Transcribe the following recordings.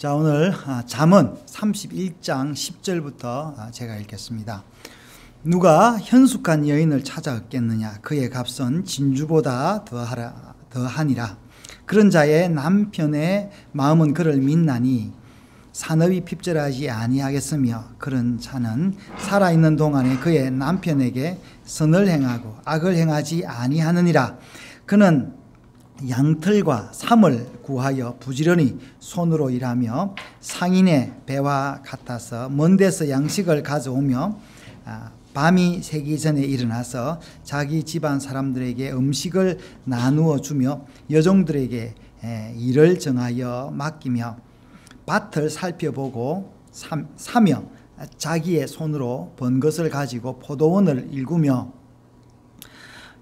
자, 오늘 잠언 31장 10절부터 제가 읽겠습니다. 누가 현숙한 여인을 찾아 얻겠느냐? 그의 값은 진주보다 더하니라. 그런 자의 남편의 마음은 그를 믿나니 산업이 핍절하지 아니하겠으며, 그런 자는 살아있는 동안에 그의 남편에게 선을 행하고 악을 행하지 아니하느니라. 그는 양털과 삼을 구하여 부지런히 손으로 일하며 상인의 배와 같아서 먼 데서 양식을 가져오며 밤이 새기 전에 일어나서 자기 집안 사람들에게 음식을 나누어 주며 여종들에게 일을 정하여 맡기며 밭을 살펴보고 사며 자기의 손으로 번 것을 가지고 포도원을 일구며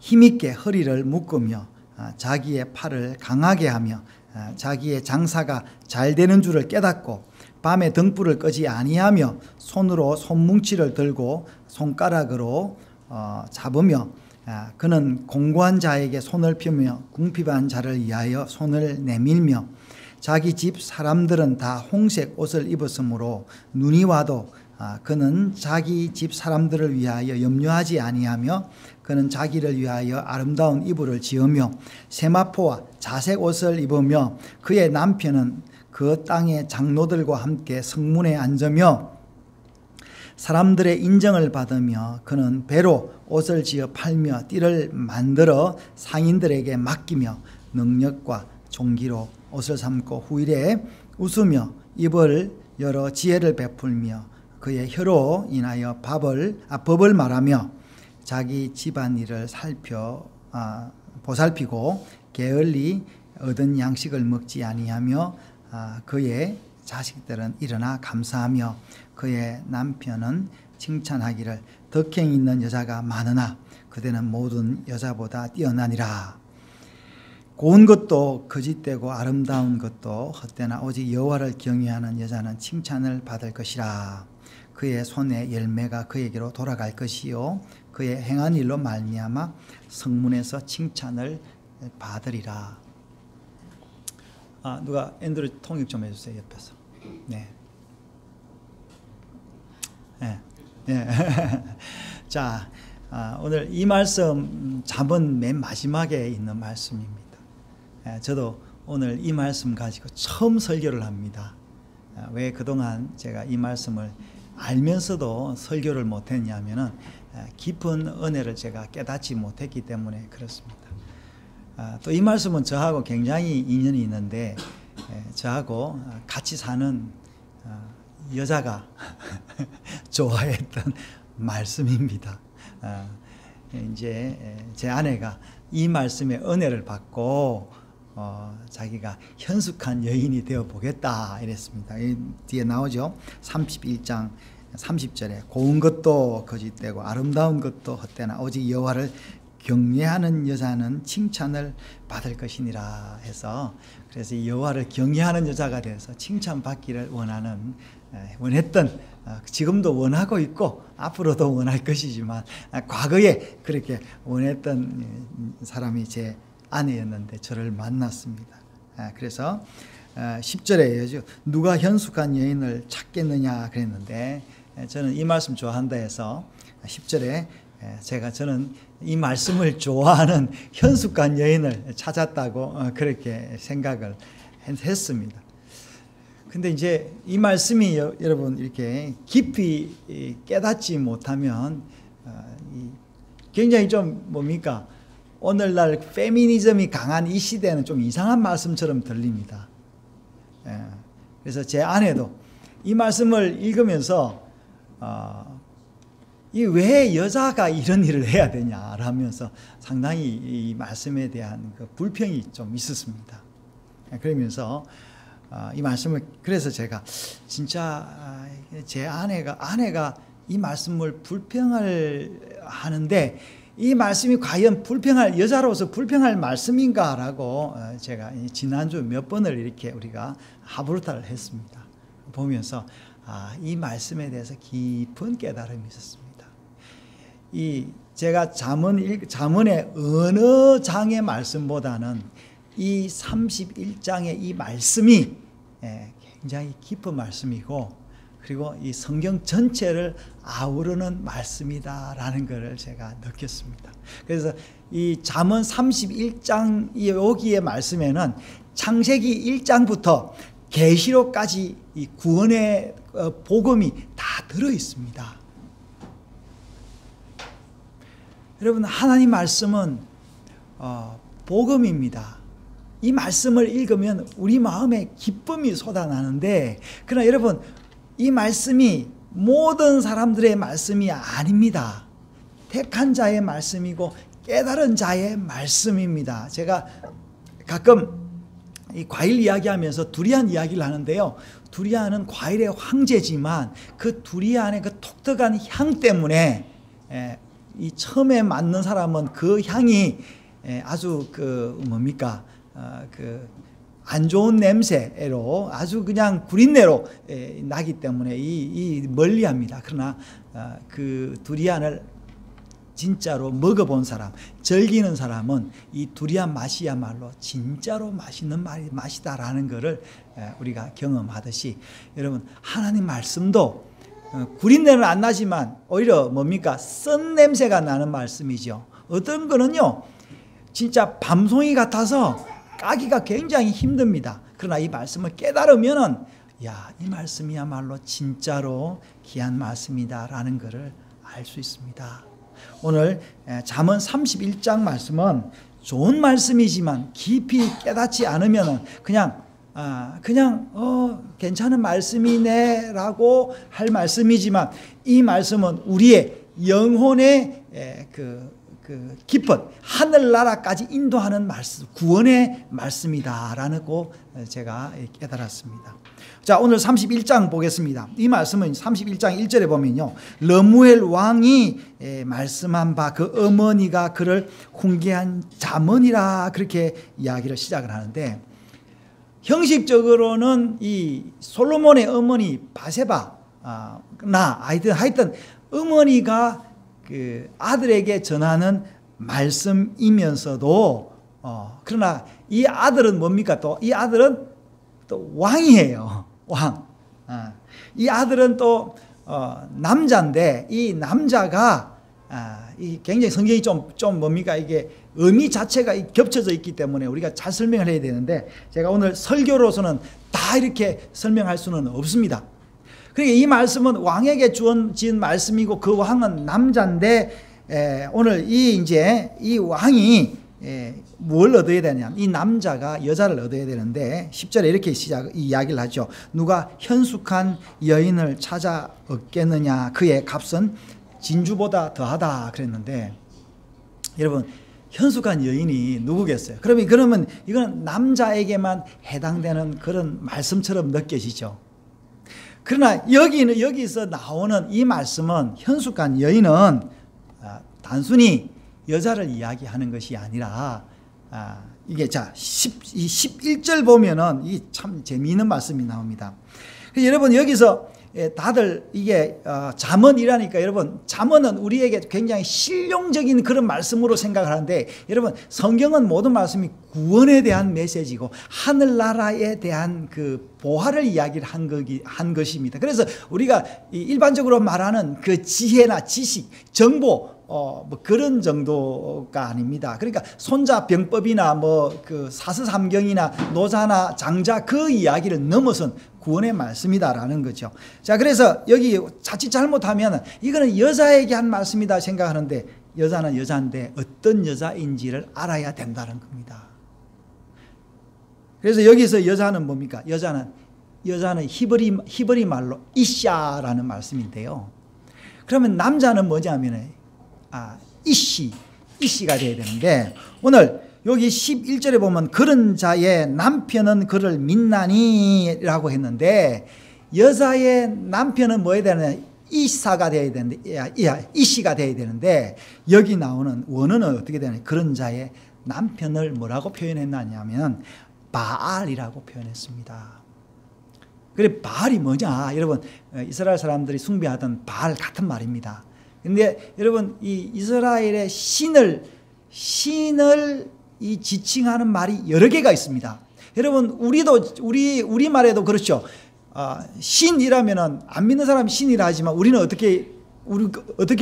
힘있게 허리를 묶으며 자기의 팔을 강하게 하며 자기의 장사가 잘 되는 줄을 깨닫고 밤에 등불을 끄지 아니하며 손으로 손뭉치를 들고 손가락으로 잡으며 그는 공고한 자에게 손을 펴며 궁핍한 자를 위하여 손을 내밀며 자기 집 사람들은 다 홍색 옷을 입었으므로 눈이 와도 그는 자기 집 사람들을 위하여 염려하지 아니하며 그는 자기를 위하여 아름다운 이불을 지으며 세마포와 자색 옷을 입으며 그의 남편은 그 땅의 장로들과 함께 성문에 앉으며 사람들의 인정을 받으며 그는 배로 옷을 지어 팔며 띠를 만들어 상인들에게 맡기며 능력과 종기로 옷을 삼고 후일에 웃으며 입을 열어 지혜를 베풀며 그의 혀로 인하여 법을 말하며 자기 집안일을 보살피고 게을리 얻은 양식을 먹지 아니하며 그의 자식들은 일어나 감사하며 그의 남편은 칭찬하기를 덕행 있는 여자가 많으나 그대는 모든 여자보다 뛰어나니라. 고운 것도 거짓되고 아름다운 것도 헛되나 오직 여호와를 경외하는 여자는 칭찬을 받을 것이라. 그의 손의 열매가 그에게로 돌아갈 것이요 그의 행한 일로 말미암아 성문에서 칭찬을 받으리라. 누가 앤드루 통역 좀 해주세요. 옆에서. 네. 네. 네. 자, 오늘 이 말씀 잠언 맨 마지막에 있는 말씀입니다. 저도 오늘 이 말씀 가지고 처음 설교를 합니다. 왜 그동안 제가 이 말씀을 알면서도 설교를 못했냐면은 깊은 은혜를 제가 깨닫지 못했기 때문에 그렇습니다. 또 이 말씀은 저하고 굉장히 인연이 있는데 저하고 같이 사는 여자가 좋아했던 말씀입니다. 이제 제 아내가 이 말씀의 은혜를 받고 자기가 현숙한 여인이 되어 보겠다 이랬습니다. 뒤에 나오죠. 31장 30절에 고운 것도 거짓되고 아름다운 것도 헛되나 오직 여호와를 경외하는 여자는 칭찬을 받을 것이니라 해서, 그래서 여호와를 경외하는 여자가 되어서 칭찬받기를 원했던, 지금도 원하고 있고 앞으로도 원할 것이지만 과거에 그렇게 원했던 사람이 제 아내였는데 저를 만났습니다. 그래서 10절에 누가 현숙한 여인을 찾겠느냐 그랬는데 저는 이 말씀 좋아한다 해서 10절에 저는 이 말씀을 좋아하는 현숙한 여인을 찾았다고 그렇게 생각을 했습니다. 근데 이제 이 말씀이 여러분 이렇게 깊이 깨닫지 못하면 굉장히 좀 뭡니까? 오늘날 페미니즘이 강한 이 시대는 좀 이상한 말씀처럼 들립니다. 그래서 제 아내도 이 말씀을 읽으면서 왜 여자가 이런 일을 해야 되냐라면서 상당히 이 말씀에 대한 그 불평이 좀 있었습니다. 그러면서 이 말씀을, 그래서 제가 진짜 제 아내가 이 말씀을 불평을 하는데 이 말씀이 과연 여자로서 불평할 말씀인가라고 제가 지난주 몇 번을 이렇게 우리가 하부르타를 했습니다. 보면서 이 말씀에 대해서 깊은 깨달음이 있었습니다. 제가 잠언의 어느 장의 말씀보다는 이 31장의 이 말씀이 굉장히 깊은 말씀이고, 그리고 이 성경 전체를 아우르는 말씀이다라는 것을 제가 느꼈습니다. 그래서 이 잠언 31장 여기의 말씀에는 창세기 1장부터 계시록까지 이 구원의 복음이 다 들어 있습니다. 여러분, 하나님 말씀은 복음입니다. 이 말씀을 읽으면 우리 마음에 기쁨이 솟아나는데, 그러나 여러분, 이 말씀이 모든 사람들의 말씀이 아닙니다. 택한 자의 말씀이고 깨달은 자의 말씀입니다. 제가 가끔 이 과일 이야기하면서 두리안 이야기를 하는데요. 두리안은 과일의 황제지만 그 두리안의 그 독특한 향 때문에 이 처음에 맞는 사람은 그 향이 아주 안 좋은 냄새로 아주 그냥 구린내로 나기 때문에 이 멀리합니다. 그러나 그 두리안을 진짜로 먹어본 사람, 즐기는 사람은 이 두리안 맛이야말로 진짜로 맛있는 맛이다라는 것을 우리가 경험하듯이, 여러분, 하나님 말씀도 구린내는 안 나지만 오히려 뭡니까? 쓴 냄새가 나는 말씀이죠. 어떤 거는요, 진짜 밤송이 같아서 까기가 굉장히 힘듭니다. 그러나 이 말씀을 깨달으면은, 이 말씀이야말로 진짜로 귀한 말씀이다라는 것을 알 수 있습니다. 오늘 잠언 31장 말씀은 좋은 말씀이지만 깊이 깨닫지 않으면 그냥 괜찮은 말씀이네라고 할 말씀이지만, 이 말씀은 우리의 영혼의 깊은 하늘나라까지 인도하는 말씀, 구원의 말씀이다라고 제가 깨달았습니다. 자, 오늘 31장 보겠습니다. 이 말씀은 31장 1절에 보면요, 러무엘 왕이 말씀한 바 그 어머니가 그를 훈계한 자문이라, 그렇게 이야기를 시작을 하는데, 형식적으로는 이 솔로몬의 어머니 바세바나 하여튼 어머니가 그 아들에게 전하는 말씀이면서도 그러나 이 아들은 뭡니까? 또 이 아들은 또 왕이에요. 왕. 이 아들은 또 남자인데, 이 남자가 이 굉장히 성경이 좀 뭡니까? 이게 의미 자체가 겹쳐져 있기 때문에 우리가 잘 설명을 해야 되는데, 제가 오늘 설교로서는 다 이렇게 설명할 수는 없습니다. 그러니까 이 말씀은 왕에게 지은 말씀이고, 그 왕은 남자인데, 오늘 이 왕이 뭘 얻어야 되냐? 이 남자가 여자를 얻어야 되는데, 10절에 이렇게 이야기를 하죠. 누가 현숙한 여인을 찾아 얻겠느냐? 그의 값은 진주보다 더하다 그랬는데, 여러분, 현숙한 여인이 누구겠어요? 그러면 이건 남자에게만 해당되는 그런 말씀처럼 느껴지죠. 그러나 여기서 나오는 이 말씀은, 현숙한 여인은 단순히 여자를 이야기하는 것이 아니라, 이게 11절 보면은 이 참 재미있는 말씀이 나옵니다. 여러분, 여기서 다들 이게 잠언이라니까, 여러분, 잠언은 우리에게 굉장히 실용적인 그런 말씀으로 생각하는데, 여러분, 성경은 모든 말씀이 구원에 대한 메시지고 하늘나라에 대한 그 보화를 이야기를 한 것입니다. 그래서 우리가 일반적으로 말하는 그 지혜나 지식, 정보, 뭐 그런 정도가 아닙니다. 그러니까 손자병법이나 그 사서삼경이나 노자나 장자 그 이야기를 넘어선 구원의 말씀이다라는 거죠. 자, 그래서 여기 자칫 잘못하면 이거는 여자에게 한 말씀이다 생각하는데, 여자는 여자인데 어떤 여자인지를 알아야 된다는 겁니다. 그래서 여기서 여자는 뭡니까? 여자는 히브리 말로 이샤라는 말씀인데요. 그러면 남자는 뭐냐면 이씨가 돼야 되는데, 오늘 여기 11절에 보면 그런 자의 남편은 그를 믿나니라고 했는데, 여자의 남편은 뭐 해야 되느냐? 이사가 돼야 되는데, 이씨가 돼야 되는데, 여기 나오는 원어는 어떻게 되느냐? 그런 자의 남편을 뭐라고 표현했느냐면 바알이라고 표현했습니다. 그래, 바알이 뭐냐? 여러분, 이스라엘 사람들이 숭배하던 바알 같은 말입니다. 근데 여러분, 이 이스라엘의 신을 이 지칭하는 말이 여러 개가 있습니다. 여러분 우리 말에도 그렇죠. 신이라면은 안 믿는 사람이 신이라 하지만 우리는 어떻게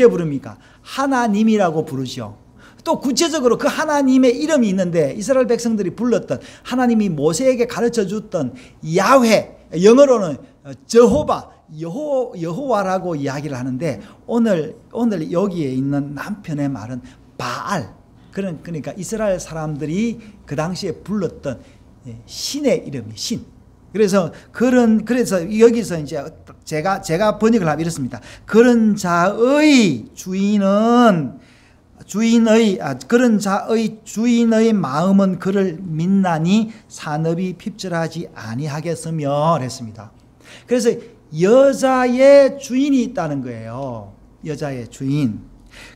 부릅니까? 하나님이라고 부르죠. 또 구체적으로 그 하나님의 이름이 있는데 이스라엘 백성들이 불렀던 하나님이 모세에게 가르쳐 줬던 야훼, 영어로는 저호바, 여호와라고 이야기를 하는데 오늘 여기에 있는 남편의 말은 바알. 그러니까 이스라엘 사람들이 그 당시에 불렀던 신의 이름이 신. 그래서 여기서 이제 제가 번역을 하면 이렇습니다. 그런 자의 주인의 마음은 그를 믿나니 산업이 핍절하지 아니하겠으며 했습니다. 그래서 여자의 주인이 있다는 거예요. 여자의 주인.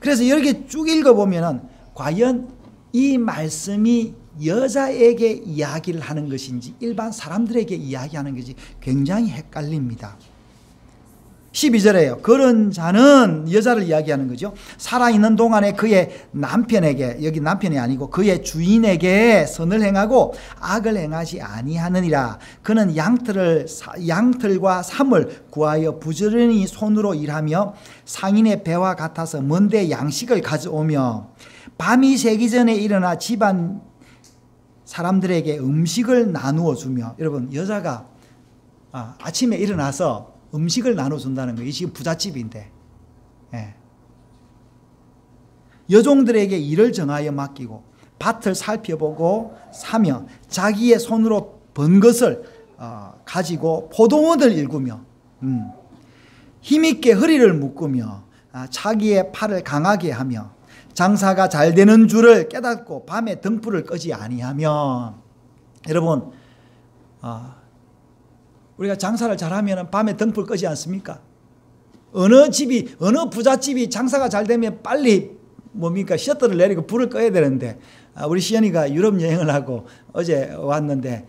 그래서 이렇게 쭉 읽어보면은 과연 이 말씀이 여자에게 이야기를 하는 것인지 일반 사람들에게 이야기하는 것이 굉장히 헷갈립니다. 12절에요. 그런 자는 여자를 이야기하는 거죠. 살아있는 동안에 그의 남편에게, 여기 남편이 아니고 그의 주인에게 선을 행하고 악을 행하지 아니하느니라. 그는 양털과 삼을 구하여 부지런히 손으로 일하며 상인의 배와 같아서 먼데 양식을 가져오며 밤이 새기 전에 일어나 집안 사람들에게 음식을 나누어 주며. 여러분, 여자가 아침에 일어나서 음식을 나눠준다는 거예요. 지금 부잣집인데. 예. 여종들에게 일을 정하여 맡기고 밭을 살펴보고 사며 자기의 손으로 번 것을 가지고 포도원을 일구며 힘있게 허리를 묶으며 자기의 팔을 강하게 하며 장사가 잘 되는 줄을 깨닫고 밤에 등불을 끄지 아니하며. 여러분, 우리가 장사를 잘하면 밤에 등불 끄지 않습니까? 어느 부잣집이 장사가 잘 되면 빨리 셔터를 내리고 불을 꺼야 되는데, 우리 시연이가 유럽 여행을 하고 어제 왔는데,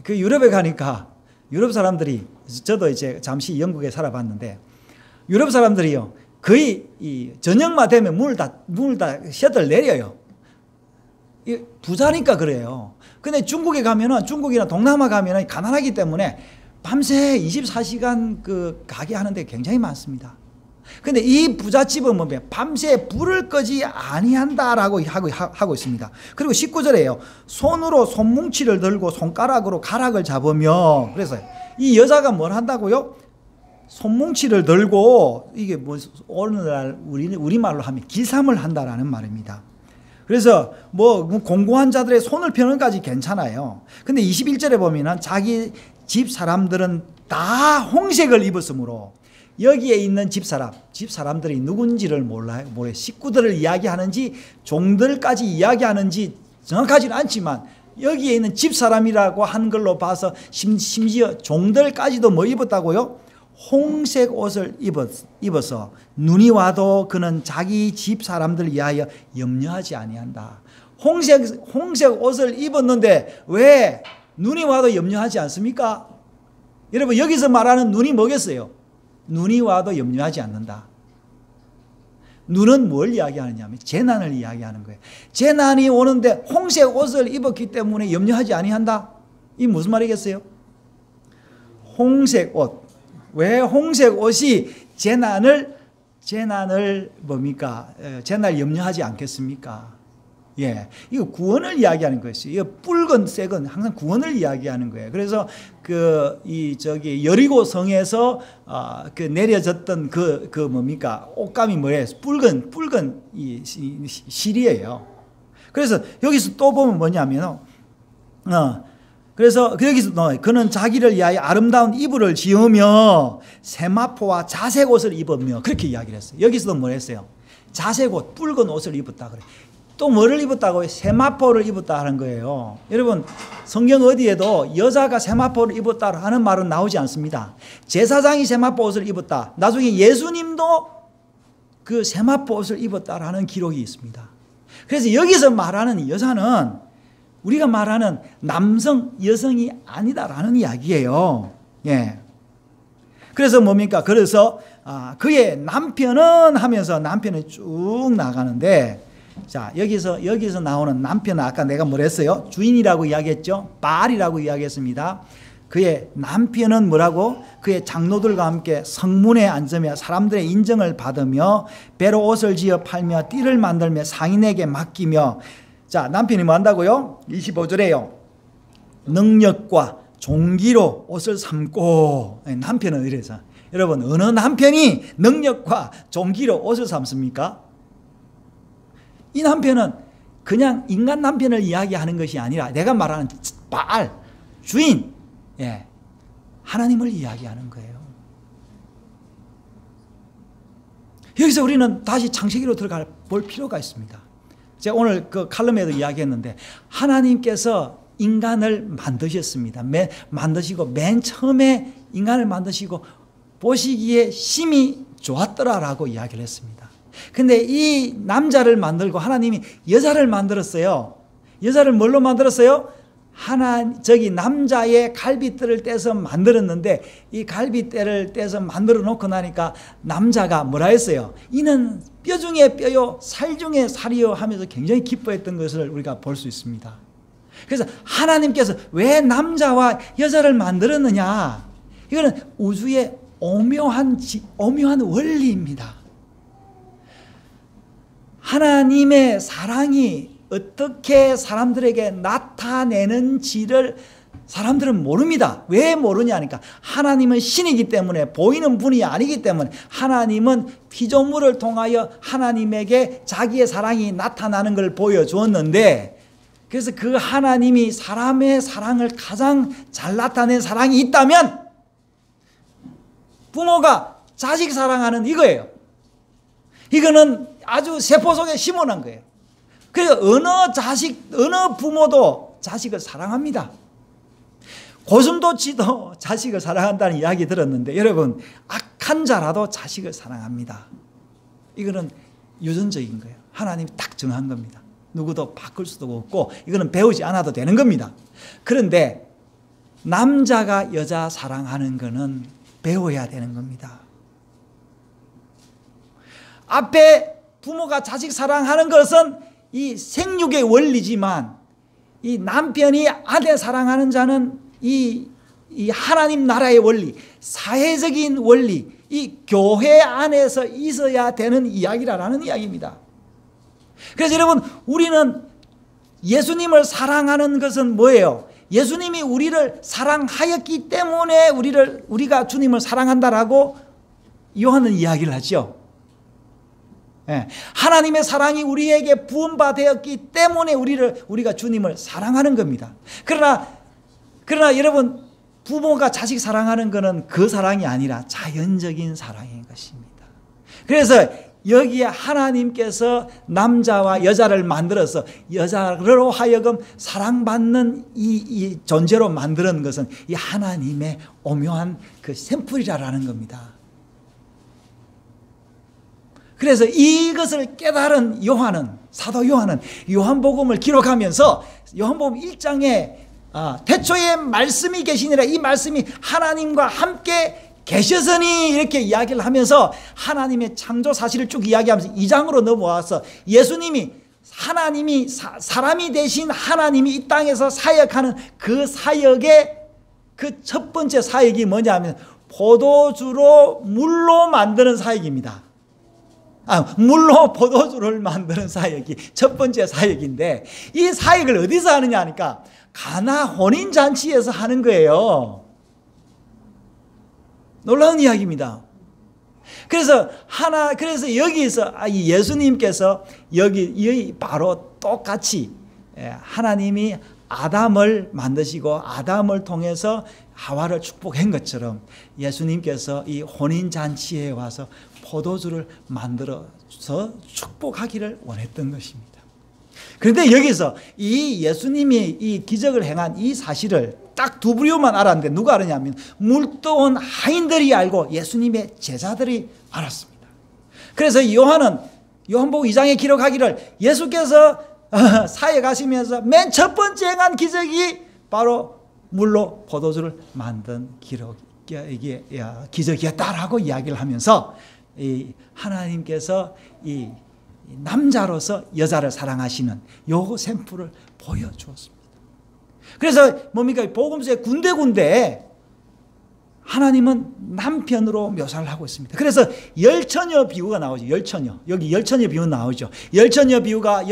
그 유럽에 가니까 유럽 사람들이, 저도 이제 잠시 영국에 살아봤는데, 유럽 사람들이요, 거의 저녁만 되면 문을 다 셔터를 내려요. 부자니까 그래요. 근데 중국에 가면은, 중국이나 동남아 가면은 가난하기 때문에 밤새 24시간 그 가게 하는데 굉장히 많습니다. 근데 이 부잣집은 밤새 불을 끄지 아니한다라고 하고 있습니다. 그리고 19절에요. 손으로 손뭉치를 들고 손가락으로 가락을 잡으며. 그래서 이 여자가 뭘 한다고요? 손뭉치를 들고, 이게 오늘날 우리말로 하면 길삼을 한다라는 말입니다. 그래서 공고한 자들의 손을 펴는 까지 괜찮아요. 근데 21절에 보면은 자기 집 사람들은 다 홍색을 입었으므로, 여기에 있는 집 사람들이 누군지를 몰라요. 식구들을 이야기하는지 종들까지 이야기하는지 정확하지는 않지만 여기에 있는 집 사람이라고 한 걸로 봐서 심지어 종들까지도 입었다고요? 홍색 옷을 입어서 눈이 와도 그는 자기 집 사람들 위하여 염려하지 아니한다. 홍색 옷을 입었는데 왜 눈이 와도 염려하지 않습니까? 여러분, 여기서 말하는 눈이 뭐겠어요? 눈이 와도 염려하지 않는다. 눈은 뭘 이야기하느냐면 재난을 이야기하는 거예요. 재난이 오는데 홍색 옷을 입었기 때문에 염려하지 아니한다. 이 무슨 말이겠어요? 홍색 옷. 왜 홍색 옷이 재난을 재난을 염려하지 않겠습니까? 예, 이거 구원을 이야기하는 것이에요. 이거 붉은 색은 항상 구원을 이야기하는 거예요. 그래서 여리고 성에서 내려졌던 옷감이 뭐예요? 붉은 이 실이에요. 그래서 여기서 또 보면 뭐냐면 그래서 여기서 그는 자기를 위하여 아름다운 이불을 지으며 세마포와 자색 옷을 입으며, 그렇게 이야기를 했어요. 여기서도 뭘 했어요? 자색 옷, 붉은 옷을 입었다 그래. 또 뭐를 입었다고요? 세마포를 입었다 하는 거예요. 여러분, 성경 어디에도 여자가 세마포를 입었다 하는 말은 나오지 않습니다. 제사장이 세마포 옷을 입었다. 나중에 예수님도 그 세마포 옷을 입었다 하는 기록이 있습니다. 그래서 여기서 말하는 여자는 우리가 말하는 남성, 여성이 아니다라는 이야기예요. 예. 그래서 그래서 그의 남편은 하면서 남편이 쭉 나가는데, 자, 여기서 나오는 남편은 아까 내가 뭘 했어요? 주인이라고 이야기했죠? 바알이라고 이야기했습니다. 그의 남편은 뭐라고? 그의 장로들과 함께 성문에 앉으며 사람들의 인정을 받으며 배로 옷을 지어 팔며 띠를 만들며 상인에게 맡기며. 자, 남편이 뭐 한다고요? 25절에요. 능력과 종기로 옷을 삼고. 남편은 이래서. 여러분, 어느 남편이 능력과 종기로 옷을 삼습니까? 이 남편은 그냥 인간 남편을 이야기하는 것이 아니라 내가 말하는 바알, 주인, 예, 하나님을 이야기하는 거예요. 여기서 우리는 다시 창세기로 들어가 볼 필요가 있습니다. 제가 오늘 그 칼럼에도 이야기했는데 하나님께서 인간을 만드셨습니다. 만드시고 맨 처음에 인간을 만드시고 보시기에 심히 좋았더라라고 이야기를 했습니다. 근데 이 남자를 만들고 하나님이 여자를 만들었어요. 여자를 뭘로 만들었어요? 저기 남자의 갈빗대를 떼서 만들었는데 이 갈빗대를 떼서 만들어 놓고 나니까 남자가 뭐라 했어요? 이는 뼈 중에 뼈요 살 중에 살이요 하면서 굉장히 기뻐했던 것을 우리가 볼 수 있습니다. 그래서 하나님께서 왜 남자와 여자를 만들었느냐? 이거는 우주의 오묘한 원리입니다. 하나님의 사랑이 어떻게 사람들에게 나타내는지를 사람들은 모릅니다. 왜 모르냐니까 하나님은 신이기 때문에 보이는 분이 아니기 때문에 하나님은 피조물을 통하여 하나님에게 자기의 사랑이 나타나는 걸 보여주었는데 그래서 그 하나님이 사람의 사랑을 가장 잘 나타낸 사랑이 있다면 부모가 자식 사랑하는 이거예요. 이거는 아주 세포 속에 심어놓은 거예요. 그래서 어느 부모도 자식을 사랑합니다. 고슴도치도 자식을 사랑한다는 이야기 들었는데 여러분 악한 자라도 자식을 사랑합니다. 이거는 유전적인 거예요. 하나님이 딱 정한 겁니다. 누구도 바꿀 수도 없고 이거는 배우지 않아도 되는 겁니다. 그런데 남자가 여자 사랑하는 거는 배워야 되는 겁니다. 앞에 부모가 자식 사랑하는 것은 이 생육의 원리지만 이 남편이 아내 사랑하는 자는 이 하나님 나라의 원리, 사회적인 원리, 이 교회 안에서 있어야 되는 이야기라는 이야기입니다. 그래서 여러분 우리는 예수님을 사랑하는 것은 뭐예요? 예수님이 우리를 사랑하였기 때문에 우리가 주님을 사랑한다라고 요한은 이야기를 하죠. 예, 하나님의 사랑이 우리에게 부음받았기 때문에 우리가 주님을 사랑하는 겁니다. 그러나 여러분 부모가 자식 사랑하는 것은 그 사랑이 아니라 자연적인 사랑인 것입니다. 그래서 여기에 하나님께서 남자와 여자를 만들어서 여자로 하여금 사랑받는 이 존재로 만드는 것은 이 하나님의 오묘한 그 샘플이라는 겁니다. 그래서 이것을 깨달은 사도 요한은 요한복음을 기록하면서 요한복음 1장에 태초에 말씀이 계시니라 이 말씀이 하나님과 함께 계셔서니 이렇게 이야기를 하면서 하나님의 창조 사실을 쭉 이야기하면서 2장으로 넘어와서 하나님이 사람이 되신 하나님이 이 땅에서 사역하는 그 사역의 그 첫 번째 사역이 뭐냐 하면 포도주로 물로 만드는 사역입니다. 물로 포도주를 만드는 사역이 첫 번째 사역인데 이 사역을 어디서 하느냐 하니까 가나 혼인잔치에서 하는 거예요. 놀라운 이야기입니다. 그래서 여기서 예수님께서 여기 바로 똑같이 하나님이 아담을 만드시고 아담을 통해서 하와를 축복한 것처럼 예수님께서 이 혼인잔치에 와서 포도주를 만들어서 축복하기를 원했던 것입니다. 그런데 여기서 이 예수님이 이 기적을 행한 이 사실을 딱 두 부류만 알았는데 누가 알았냐면 물떠온 하인들이 알고 예수님의 제자들이 알았습니다. 그래서 요한복음 2장에 기록하기를 예수께서 사역하시면서 맨 첫 번째 행한 기적이 바로 물로 포도주를 만든 기적이었다라고 이야기를 하면서 이 하나님께서 이 남자로서 여자를 사랑하시는 요 샘플을 보여주었습니다. 그래서 뭡니까? 복음서의 군데군데 하나님은 남편으로 묘사를 하고 있습니다. 그래서 열처녀 비유가 나오죠. 열처녀. 여기 열처녀 비유 나오죠. 열처녀 비유가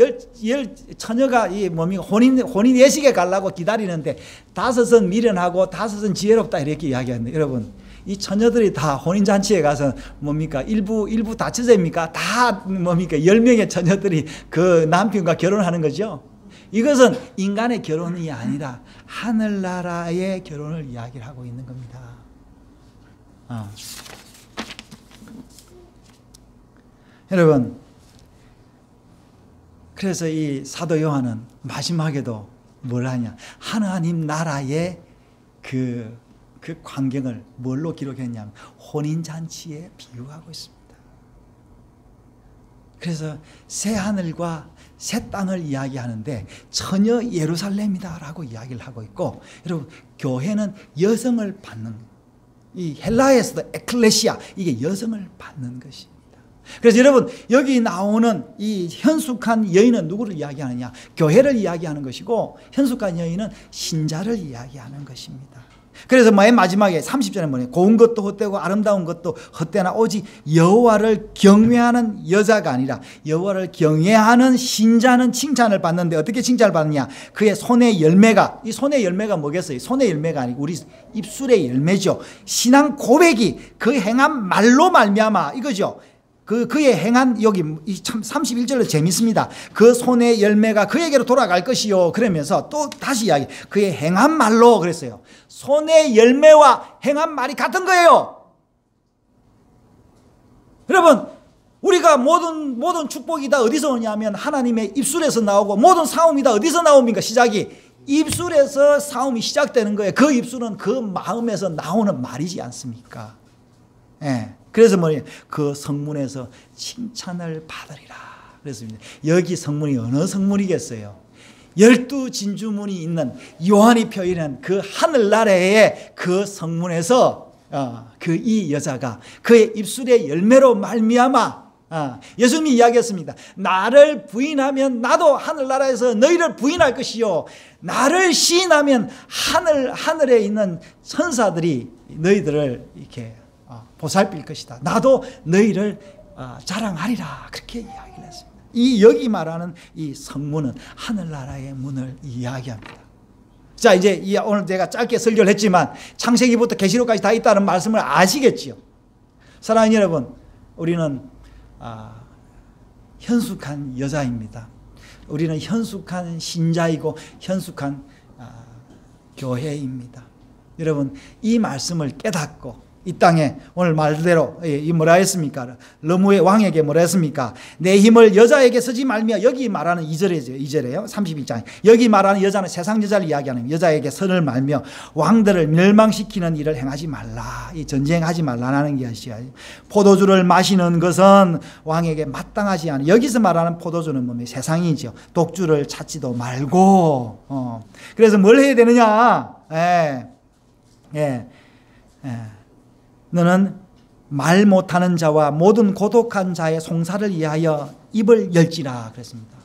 처녀가 이 뭡니까? 혼인 예식에 가려고 기다리는데 5은 미련하고 5은 지혜롭다 이렇게 이야기하는데, 여러분 이 처녀들이 다 혼인잔치에 가서 뭡니까? 일부 다처제입니까? 다 뭡니까? 10명의 처녀들이 그 남편과 결혼하는 거죠. 이것은 인간의 결혼이 아니라 하늘나라의 결혼을 이야기를 하고 있는 겁니다. 여러분, 그래서 이 사도 요한은 마지막에도 뭘 하냐? 하나님 나라의 그 광경을 뭘로 기록했냐면 혼인잔치에 비유하고 있습니다. 그래서 새 하늘과 새 땅을 이야기하는데 처녀 예루살렘이다라고 이야기를 하고 있고, 여러분 교회는 여성을 받는, 이 헬라에서도 에클레시아, 이게 여성을 받는 것입니다. 그래서 여러분 여기 나오는 이 현숙한 여인은 누구를 이야기하느냐? 교회를 이야기하는 것이고, 현숙한 여인은 신자를 이야기하는 것입니다. 그래서 맨 마지막에 30절에 뭐냐? 고운 것도 헛되고 아름다운 것도 헛되나 오직 여호와를 경외하는 여자가 아니라 여호와를 경외하는 신자는 칭찬을 받는데, 어떻게 칭찬을 받느냐? 그의 손의 열매가, 이 손의 열매가 뭐겠어요? 손의 열매가 아니고 우리 입술의 열매죠. 신앙 고백이 그 행한 말로 말미암아 이거죠. 그의 행한, 여기 참 31절로 재밌습니다. 그 손의 열매가 그에게로 돌아갈 것이요. 그러면서 또 다시 이야기, 그의 행한 말로 그랬어요. 손의 열매와 행한 말이 같은 거예요. 여러분, 우리가 모든 축복이 다 어디서 오냐면 하나님의 입술에서 나오고, 모든 싸움이 다 어디서 나옵니까? 시작이 입술에서 싸움이 시작되는 거예요. 그 입술은 그 마음에서 나오는 말이지 않습니까? 예. 그래서 뭐냐? 그 성문에서 칭찬을 받으리라 그랬습니다. 여기 성문이 어느 성문이겠어요? 12진주문이 있는 요한이 표현한 그 하늘나라의 그 성문에서 그 이 여자가 그의 입술의 열매로 말미암아 예수님이 이야기했습니다. 나를 부인하면 나도 하늘나라에서 너희를 부인할 것이요, 나를 시인하면 하늘에 있는 천사들이 너희들을 이렇게 보살필 것이다. 나도 너희를 자랑하리라. 그렇게 이야기를 했습니다. 이 여기 말하는 이 성문은 하늘나라의 문을 이야기합니다. 자, 이제 오늘 제가 짧게 설교를 했지만 창세기부터 계시록까지 다 있다는 말씀을 아시겠지요. 사랑하는 여러분, 우리는 현숙한 여자입니다. 우리는 현숙한 신자이고 현숙한 교회입니다. 여러분, 이 말씀을 깨닫고 이 땅에 오늘 말대로 이 뭐라 했습니까? 러무의 왕에게 뭐라 했습니까? 내 힘을 여자에게 쓰지 말며, 여기 말하는 2절이에요. 32장. 여기 말하는 여자는 세상 여자를 이야기하는, 여자에게 선을 말며 왕들을 멸망시키는 일을 행하지 말라. 이 전쟁하지 말라는 것이야. 포도주를 마시는 것은 왕에게 마땅하지 않아. 여기서 말하는 포도주는 뭡니까? 세상이죠. 독주를 찾지도 말고. 그래서 뭘 해야 되느냐? 너는 말 못하는 자와 모든 고독한 자의 송사를 위하여 입을 열지라 그랬습니다.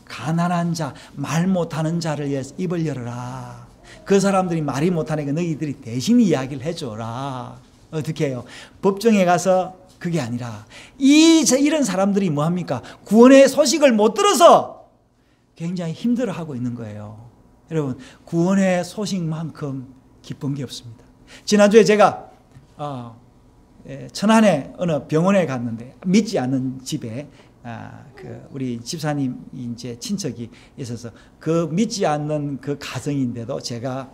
가난한 자, 말 못하는 자를 위해서 입을 열어라. 그 사람들이 말이 못하니까 너희들이 대신 이야기를 해줘라. 어떻게 해요? 법정에 가서 그게 아니라 이런 사람들이 뭐합니까? 구원의 소식을 못 들어서 굉장히 힘들어하고 있는 거예요. 여러분, 구원의 소식만큼 기쁜 게 없습니다. 지난주에 제가 천안에 어느 병원에 갔는데 믿지 않는 집에 우리 집사님 이제 친척이 있어서 그 믿지 않는 그 가정인데도 제가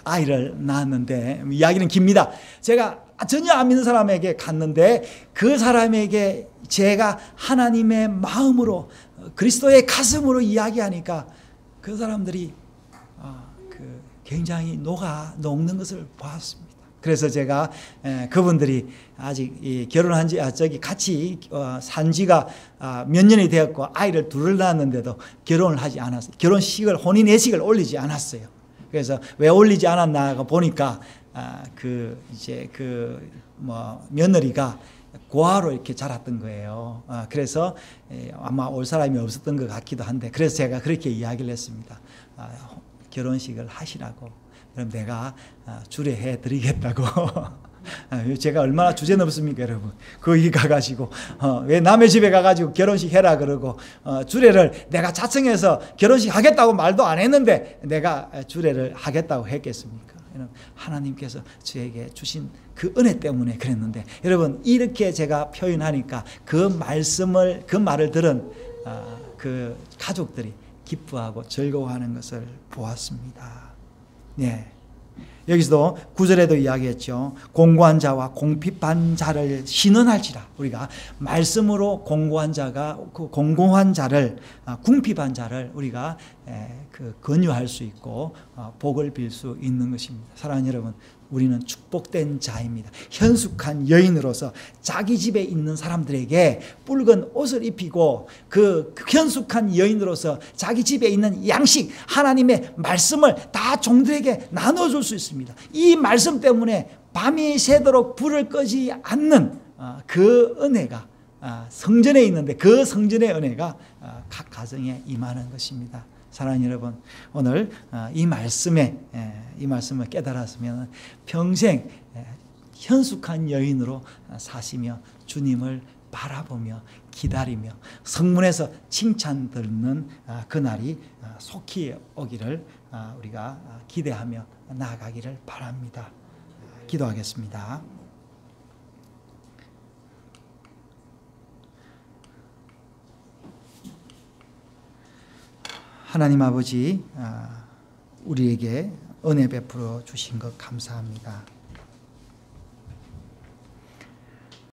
아이를 낳았는데, 이야기는 깁니다. 제가 전혀 안 믿는 사람에게 갔는데 그 사람에게 제가 하나님의 마음으로 그리스도의 가슴으로 이야기하니까 그 사람들이 굉장히 녹는 것을 보았습니다. 그래서 제가 그분들이 아직 결혼한 지 같이 산 지가 몇 년이 되었고 아이를 둘을 낳았는데도 결혼을 하지 않았어요. 결혼식을, 혼인 예식을 올리지 않았어요. 그래서 왜 올리지 않았나 보니까 며느리가 고아로 이렇게 자랐던 거예요. 그래서 아마 올 사람이 없었던 것 같기도 한데, 그래서 제가 그렇게 이야기를 했습니다. 결혼식을 하시라고. 그럼 내가 주례해 드리겠다고. 제가 얼마나 주제넘습니까, 여러분? 거기 가가지고 왜 남의 집에 가가지고 결혼식 해라 그러고, 주례를 내가 자청해서 결혼식 하겠다고 말도 안 했는데 내가 주례를 하겠다고 했겠습니까? 하나님께서 저에게 주신 그 은혜 때문에 그랬는데, 여러분, 이렇게 제가 표현하니까 그 말을 들은 그 가족들이 기뻐하고 즐거워하는 것을 보았습니다. 네. 여기서도 9절에도 이야기했죠. 공고한 자와 공핍한 자를 신원할지라. 우리가 말씀으로 공고한 자를, 궁핍한 자를 우리가 권유할 수 있고 복을 빌 수 있는 것입니다. 사랑하는 여러분, 우리는 축복된 자입니다. 현숙한 여인으로서 자기 집에 있는 사람들에게 붉은 옷을 입히고, 그 현숙한 여인으로서 자기 집에 있는 양식, 하나님의 말씀을 다 종들에게 나눠줄 수 있습니다. 이 말씀 때문에 밤이 새도록 불을 끄지 않는 그 은혜가 성전에 있는데, 그 성전의 은혜가 각 가정에 임하는 것입니다. 사랑하는 여러분, 오늘 이 말씀을 깨달았으면 평생 현숙한 여인으로 사시며 주님을 바라보며 기다리며 성문에서 칭찬 듣는 그날이 속히 오기를 우리가 기대하며 나아가기를 바랍니다. 기도하겠습니다. 하나님 아버지, 우리에게 은혜 베풀어 주신 것 감사합니다.